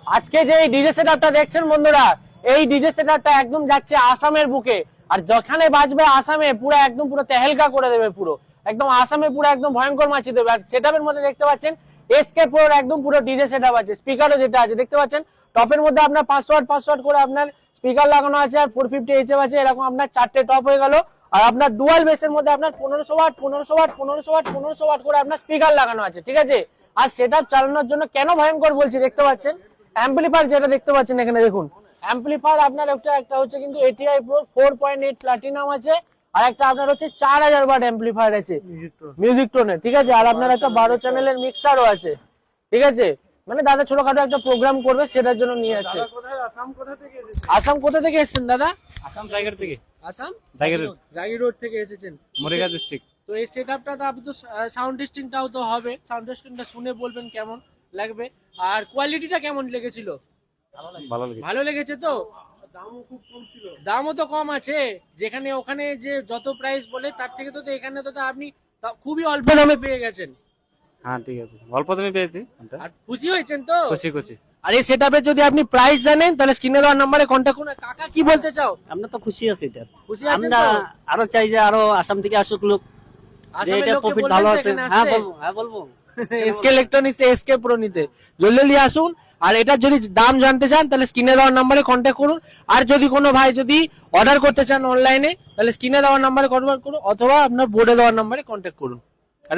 আজকে যে ডিজে সেটআপটা দেখছেন বন্ধুরা, এই ডিজে সেটআপটা একদম যাচ্ছে আসামের বুকে। আর যেখানে বাজবে আসামে পুরো একদম পুরো তেহেলকা করে দেবে, পুরো একদম আসামে পুরো একদম ভয়ঙ্কর মাছিয়ে দেবে। আর সেটআপের মধ্যে দেখতে পাচ্ছেন এসকে প্রোর একদম পুরো ডিজে সেটআপ আছে, স্পিকারও যেটা আছে দেখতে পাচ্ছেন। টপের মধ্যে আপনার 500 ওয়াট করে আপনার স্পিকার লাগানো আছে, আর 450 এইচএফ আছে, এরকম আপনার 4টে টপ হয়ে গেল। আর আপনার ডুয়াল বেসের মধ্যে আপনার 1500 ওয়াট 1500 ওয়াট 1500 ওয়াট 1500 ওয়াট করে আপনার স্পিকার লাগানো আছে, ঠিক আছে। আর সেটআপ চালানোর জন্য কেন ভয়ঙ্কর বলছি দেখতে পাচ্ছেন, অ্যাম্পলিফায়ার যেটা দেখতে পাচ্ছেন এখানে দেখুন, অ্যাম্পলিফায়ার আপনার একটা হচ্ছে কিন্তু এটিআই প্রো 4.8 প্লাটিনাম আছে, আর একটা আপনার হচ্ছে 4000 ওয়াট অ্যাম্পলিফায়ার আছে মিউজিক টোনের, ঠিক আছে। আর আপনার একটা 12 চ্যানেলের মিক্সারও আছে, ঠিক আছে। মানে দাদা ছোটখাটো একটা প্রোগ্রাম করবে সেটার জন্য নিয়ে যাচ্ছে। আসাম কোথা থেকে এসেছেন দাদা? আসাম জায়গার থেকে। আসাম জাগির রোড থেকে এসেছেন মরিগাঁ ডিস্ট্রিক্ট। তো এই সেটআপটা তো আপনি তো সাউন্ড টেস্টিংটাও তো হবে, সাউন্ড টেস্টিংটা শুনে বলবেন কেমন লাগবে। আর কোয়ালিটিটা কেমন লেগেছিল? ভালো লেগেছে তো? দামও তো কম আছে, যেখানে ওখানে যে যত প্রাইস বলে তার থেকে তো এখানে তো আপনি খুবই অল্প দামে পেয়ে গেছেন। হ্যাঁ ঠিক আছে, অল্প দামে পেয়েছি। আর খুশি হয়েছেন তো? খুশি। আর এই সেটআপে যদি আপনি প্রাইস জানেন তাহলে স্ক্রিনে দেওয়া নম্বরে কন্ট্যাক্ট করুন। কাকা কি বলতে চাও? আমরা তো খুশি আছি এটা। খুশি আছেন আমরা তো? আরো চাই যে আরো আসাম থেকে আসুক লোক, যে আসামের এটা লোককে প্রফিট বলবেন ভালো তো আছে। এখানে হ্যাঁ আসতে? বলবো, হ্যাঁ বলবো। এসকে ইলেকট্রনিক্স এসকে প্রো নিতে জলদি আসুন। আর এটার যদি দাম জানতে চান তাহলে স্ক্রিনে দেওয়ার নম্বরে কন্ট্যাক্ট করুন। আর যদি কোনো ভাই যদি অর্ডার করতে চান অনলাইনে তাহলে স্ক্রিনে দেওয়ার নম্বরে কন্ট্যাক্ট করুন, অথবা আপনার বোর্ডে দেওয়ার নম্বরে কন্ট্যাক্ট করুন। আর